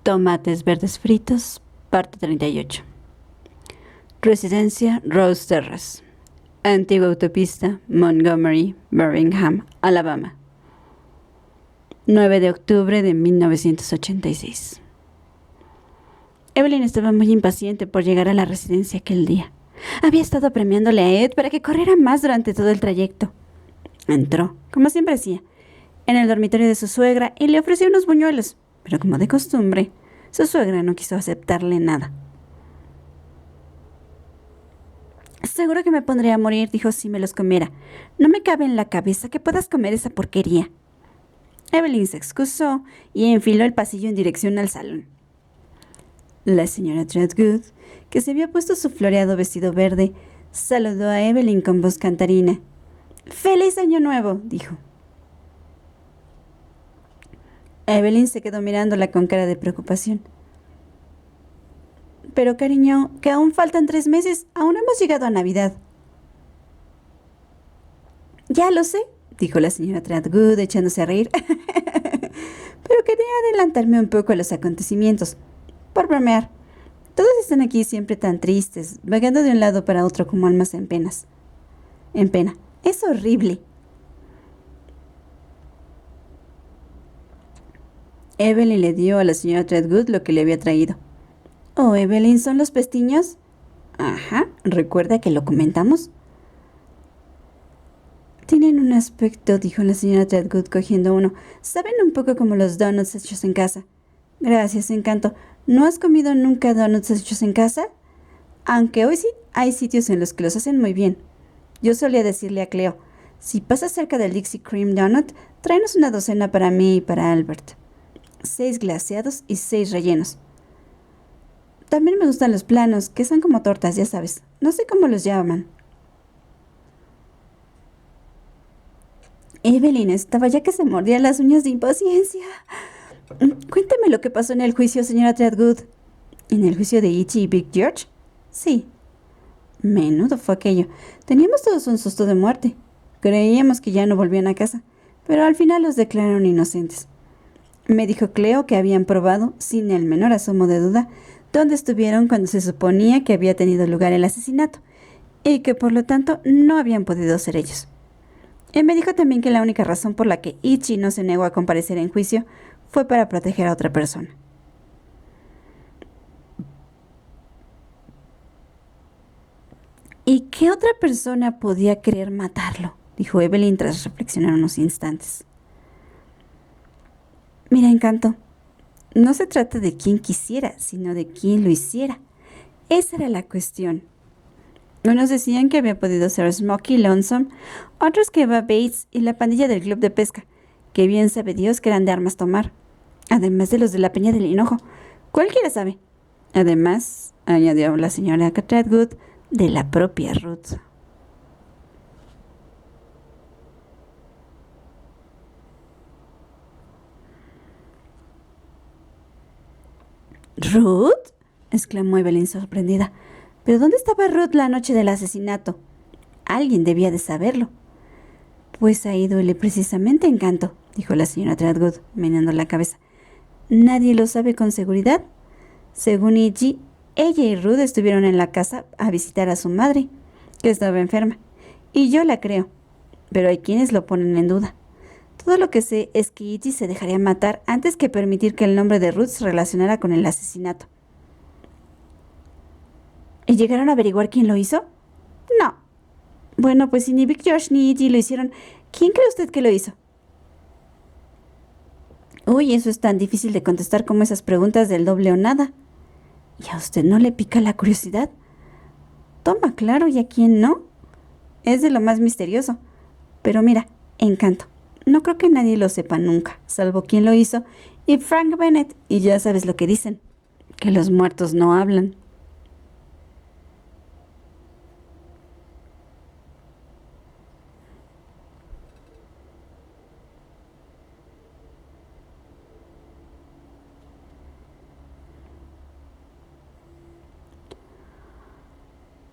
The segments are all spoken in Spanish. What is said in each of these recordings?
Tomates verdes fritos, parte 38. Residencia Rose Terrace. Antigua autopista Montgomery, Birmingham, Alabama. 9 de octubre de 1986. Evelyn estaba muy impaciente por llegar a la residencia aquel día. Había estado premiándole a Ed para que corriera más durante todo el trayecto. Entró, como siempre hacía, en el dormitorio de su suegra y le ofreció unos buñuelos, pero como de costumbre, su suegra no quiso aceptarle nada. «Seguro que me pondría a morir», dijo, «si me los comiera. No me cabe en la cabeza que puedas comer esa porquería». Evelyn se excusó y enfiló el pasillo en dirección al salón. La señora Trotwood, que se había puesto su floreado vestido verde, saludó a Evelyn con voz cantarina. «¡Feliz Año Nuevo!», dijo. Evelyn se quedó mirándola con cara de preocupación. «Pero, cariño, que aún faltan 3 meses. Aún no hemos llegado a Navidad». «Ya lo sé», dijo la señora Trotwood echándose a reír. «Pero quería adelantarme un poco a los acontecimientos. Por bromear. Todos están aquí siempre tan tristes, vagando de un lado para otro como almas en penas. En pena. Es horrible». Evelyn le dio a la señora Trotwood lo que le había traído. «Oh, Evelyn, ¿son los pestiños?» «Ajá, ¿recuerda que lo comentamos?» «Tienen un aspecto», dijo la señora Trotwood cogiendo uno. «Saben un poco como los donuts hechos en casa». «Gracias, Encanto. ¿No has comido nunca donuts hechos en casa?» «Aunque hoy sí hay sitios en los que los hacen muy bien. Yo solía decirle a Cleo, si pasas cerca del Dixie Cream Donut, tráenos una docena para mí y para Albert. 6 glaseados y 6 rellenos. También me gustan los planos, que son como tortas, ya sabes. No sé cómo los llaman». Evelyn estaba ya que se mordía las uñas de impaciencia. «Cuénteme lo que pasó en el juicio, señora Trotwood». «¿En el juicio de Itchy y Big George?» «Sí». «Menudo fue aquello. Teníamos todos un susto de muerte. Creíamos que ya no volvían a casa, pero al final los declararon inocentes. Me dijo Cleo que habían probado, sin el menor asomo de duda, dónde estuvieron cuando se suponía que había tenido lugar el asesinato, y que por lo tanto no habían podido ser ellos. Y me dijo también que la única razón por la que Itchy no se negó a comparecer en juicio fue para proteger a otra persona». «¿Y qué otra persona podía querer matarlo?», dijo Evelyn tras reflexionar unos instantes. «Mira, Encanto, no se trata de quién quisiera, sino de quién lo hiciera. Esa era la cuestión. Unos decían que había podido ser Smokey Lonesome, otros que Eva Bates y la pandilla del club de pesca, que bien sabe Dios que eran de armas tomar, además de los de la Peña del Hinojo. Cualquiera sabe. Además», añadió la señora Trotwood, «de la propia Ruth». «¿Ruth?», exclamó Evelyn sorprendida. «¿Pero dónde estaba Ruth la noche del asesinato? Alguien debía de saberlo». «Pues ahí duele precisamente, Encanto», dijo la señora Trotwood, meneando la cabeza. «Nadie lo sabe con seguridad. Según Itchy, ella y Ruth estuvieron en la casa a visitar a su madre, que estaba enferma, y yo la creo, pero hay quienes lo ponen en duda. Todo lo que sé es que Itchy se dejaría matar antes que permitir que el nombre de Ruth se relacionara con el asesinato». «¿Y llegaron a averiguar quién lo hizo?» «No». «Bueno, pues si ni Big George ni Itchy lo hicieron, ¿quién cree usted que lo hizo?» «Uy, eso es tan difícil de contestar como esas preguntas del doble o nada. ¿Y a usted no le pica la curiosidad?» «Toma, claro, ¿y a quién no? Es de lo más misterioso. Pero mira, Encanto, no creo que nadie lo sepa nunca, salvo quien lo hizo y Frank Bennett, y ya sabes lo que dicen, que los muertos no hablan».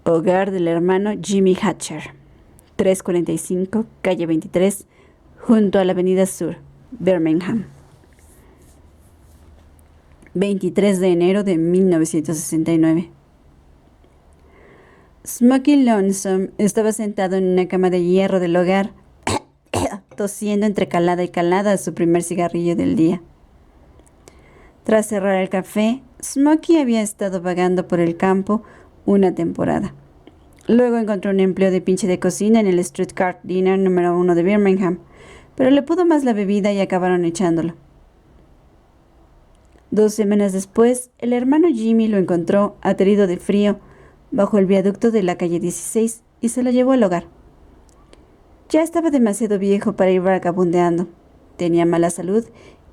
Hogar del hermano Jimmy Hatcher, 345, calle 23, junto a la avenida Sur, Birmingham. 23 de enero de 1969. Smokey Lonesome estaba sentado en una cama de hierro del hogar, tosiendo entre calada y calada su primer cigarrillo del día. Tras cerrar el café, Smokey había estado vagando por el campo una temporada. Luego encontró un empleo de pinche de cocina en el Streetcar Diner número 1 de Birmingham, pero le pudo más la bebida y acabaron echándolo. 2 semanas después, el hermano Jimmy lo encontró, aterido de frío, bajo el viaducto de la calle 16 y se lo llevó al hogar. Ya estaba demasiado viejo para ir vagabundeando. Tenía mala salud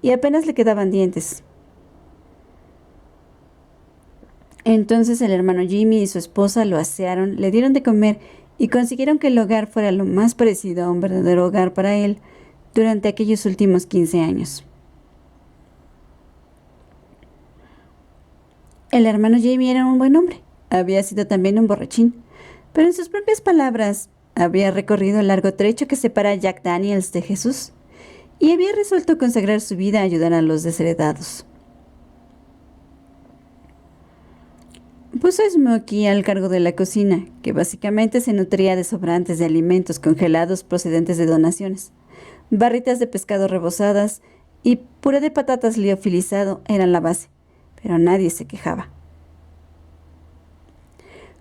y apenas le quedaban dientes. Entonces el hermano Jimmy y su esposa lo asearon, le dieron de comer y consiguieron que el hogar fuera lo más parecido a un verdadero hogar para él durante aquellos últimos 15 años. El hermano Jimmy era un buen hombre. Había sido también un borrachín, pero en sus propias palabras, había recorrido el largo trecho que separa a Jack Daniels de Jesús y había resuelto consagrar su vida a ayudar a los desheredados. Puso a Smokey al cargo de la cocina, que básicamente se nutría de sobrantes de alimentos congelados procedentes de donaciones. Barritas de pescado rebozadas y puré de patatas liofilizado eran la base, pero nadie se quejaba.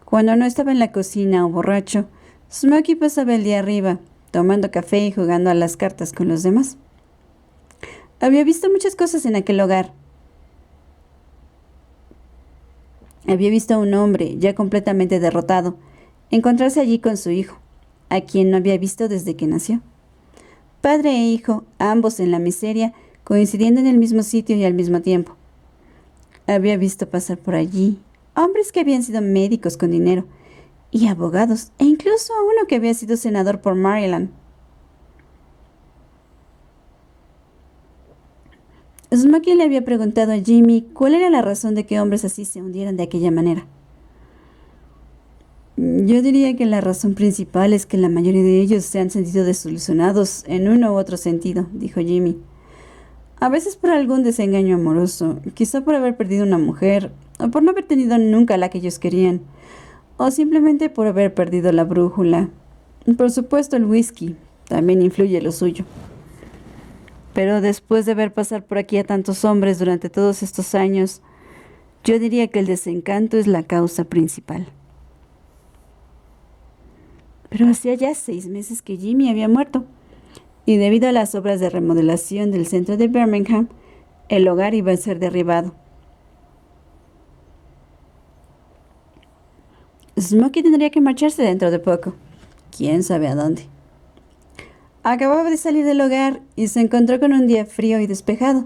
Cuando no estaba en la cocina o borracho, Smokey pasaba el día arriba, tomando café y jugando a las cartas con los demás. Había visto muchas cosas en aquel hogar. Había visto a un hombre, ya completamente derrotado, encontrarse allí con su hijo, a quien no había visto desde que nació. Padre e hijo, ambos en la miseria, coincidiendo en el mismo sitio y al mismo tiempo. Había visto pasar por allí hombres que habían sido médicos con dinero, y abogados, e incluso a uno que había sido senador por Maryland. Smokey le había preguntado a Jimmy cuál era la razón de que hombres así se hundieran de aquella manera. Yo diría que la razón principal es que la mayoría de ellos se han sentido desilusionados en uno u otro sentido, dijo Jimmy. A veces por algún desengaño amoroso, quizá por haber perdido una mujer, o por no haber tenido nunca la que ellos querían, o simplemente por haber perdido la brújula. Por supuesto, el whisky también influye lo suyo. Pero después de ver pasar por aquí a tantos hombres durante todos estos años, yo diría que el desencanto es la causa principal. Pero hacía ya 6 meses que Jimmy había muerto, y debido a las obras de remodelación del centro de Birmingham, el hogar iba a ser derribado. Smokey tendría que marcharse dentro de poco. ¿Quién sabe a dónde? Acababa de salir del hogar y se encontró con un día frío y despejado,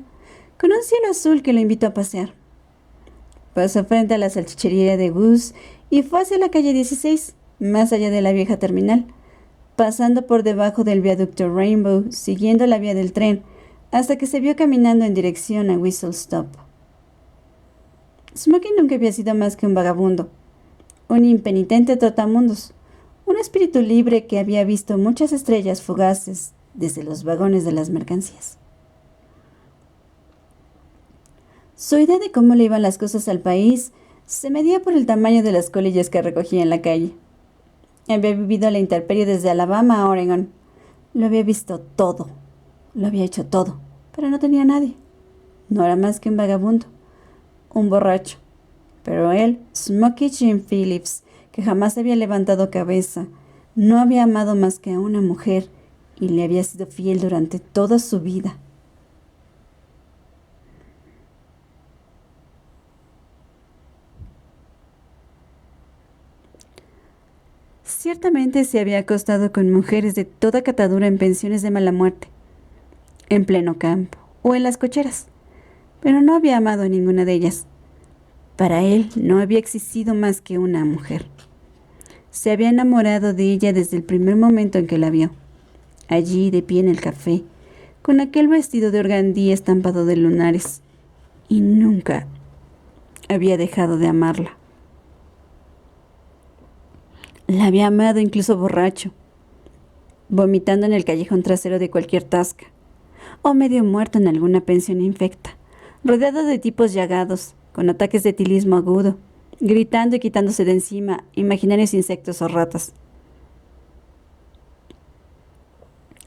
con un cielo azul que lo invitó a pasear. Pasó frente a la salchichería de Gus y fue hacia la calle 16, más allá de la vieja terminal, pasando por debajo del viaducto Rainbow, siguiendo la vía del tren, hasta que se vio caminando en dirección a Whistle Stop. Smokey nunca había sido más que un vagabundo, un impenitente trotamundos, un espíritu libre que había visto muchas estrellas fugaces desde los vagones de las mercancías. Su idea de cómo le iban las cosas al país se medía por el tamaño de las colillas que recogía en la calle. Había vivido a la intemperie desde Alabama a Oregon. Lo había visto todo. Lo había hecho todo. Pero no tenía a nadie. No era más que un vagabundo. Un borracho. Pero él, Smokey Jim Phillips, que jamás había levantado cabeza, no había amado más que a una mujer y le había sido fiel durante toda su vida. Ciertamente se había acostado con mujeres de toda catadura en pensiones de mala muerte, en pleno campo o en las cocheras, pero no había amado a ninguna de ellas. Para él no había existido más que una mujer. Se había enamorado de ella desde el primer momento en que la vio, allí de pie en el café, con aquel vestido de organdí estampado de lunares, y nunca había dejado de amarla. La había amado incluso borracho, vomitando en el callejón trasero de cualquier tasca, o medio muerto en alguna pensión infecta, rodeado de tipos llagados, con ataques de etilismo agudo, gritando y quitándose de encima imaginarios insectos o ratas.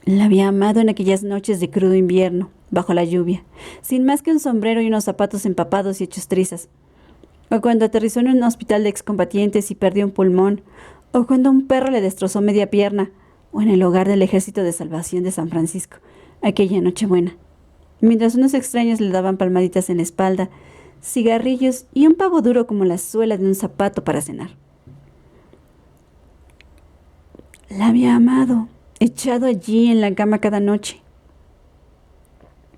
La había amado en aquellas noches de crudo invierno, bajo la lluvia, sin más que un sombrero y unos zapatos empapados y hechos trizas. O cuando aterrizó en un hospital de excombatientes y perdió un pulmón, o cuando un perro le destrozó media pierna, o en el hogar del Ejército de Salvación de San Francisco, aquella Nochebuena, mientras unos extraños le daban palmaditas en la espalda, cigarrillos y un pavo duro como la suela de un zapato para cenar. La había amado, echado allí en la cama cada noche.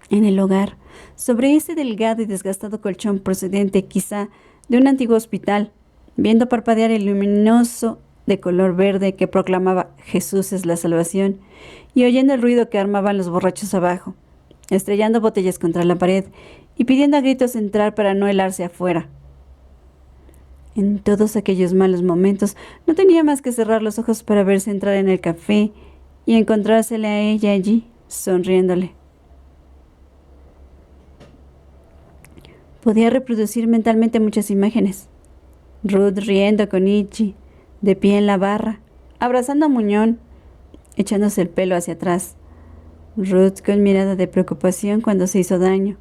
En el hogar, sobre ese delgado y desgastado colchón procedente quizá de un antiguo hospital, viendo parpadear el luminoso de color verde que proclamaba Jesús es la salvación, y oyendo el ruido que armaban los borrachos abajo, estrellando botellas contra la pared y pidiendo a gritos entrar para no helarse afuera. En todos aquellos malos momentos no tenía más que cerrar los ojos para verse entrar en el café y encontrársela a ella allí, sonriéndole. Podía reproducir mentalmente muchas imágenes. Ruth riendo con Ichi, de pie en la barra, abrazando a Muñón, echándose el pelo hacia atrás. Ruth con mirada de preocupación cuando se hizo daño.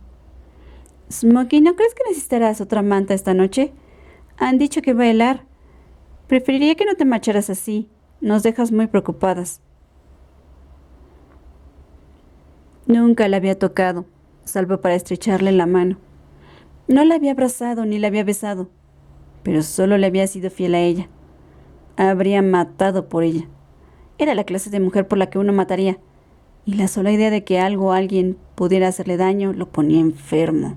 Smokey, ¿no crees que necesitarás otra manta esta noche? Han dicho que va a helar. Preferiría que no te marcharas así. Nos dejas muy preocupadas. Nunca la había tocado, salvo para estrecharle la mano. No la había abrazado ni la había besado, pero solo le había sido fiel a ella. Habría matado por ella. Era la clase de mujer por la que uno mataría, y la sola idea de que algo o alguien pudiera hacerle daño lo ponía enfermo.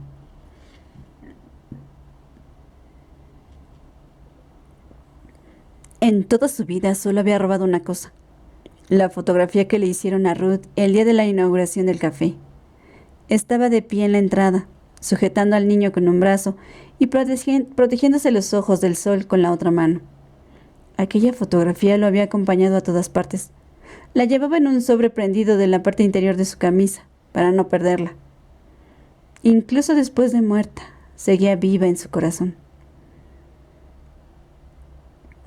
En toda su vida solo había robado una cosa: la fotografía que le hicieron a Ruth el día de la inauguración del café. Estaba de pie en la entrada, sujetando al niño con un brazo y protegiéndose los ojos del sol con la otra mano. Aquella fotografía lo había acompañado a todas partes. La llevaba en un sobre prendido de la parte interior de su camisa, para no perderla. Incluso después de muerta, seguía viva en su corazón.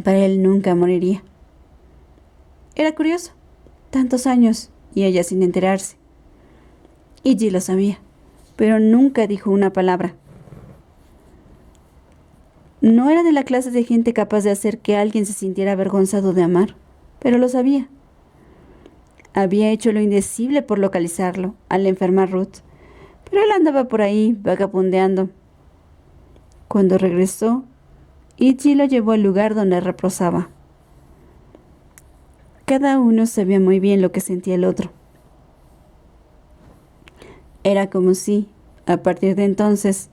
Para él nunca moriría. Era curioso, tantos años y ella sin enterarse. Iggy lo sabía, pero nunca dijo una palabra. No era de la clase de gente capaz de hacer que alguien se sintiera avergonzado de amar, pero lo sabía. Había hecho lo indecible por localizarlo al enfermar Ruth, pero él andaba por ahí vagabundeando. Cuando regresó, Iggy lo llevó al lugar donde reposaba. Cada uno sabía muy bien lo que sentía el otro. Era como si, a partir de entonces,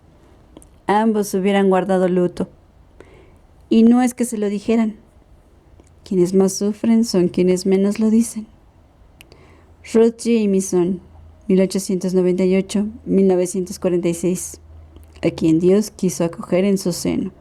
ambos hubieran guardado luto. Y no es que se lo dijeran. Quienes más sufren son quienes menos lo dicen. Ruth Jamison, 1898-1946, a quien Dios quiso acoger en su seno.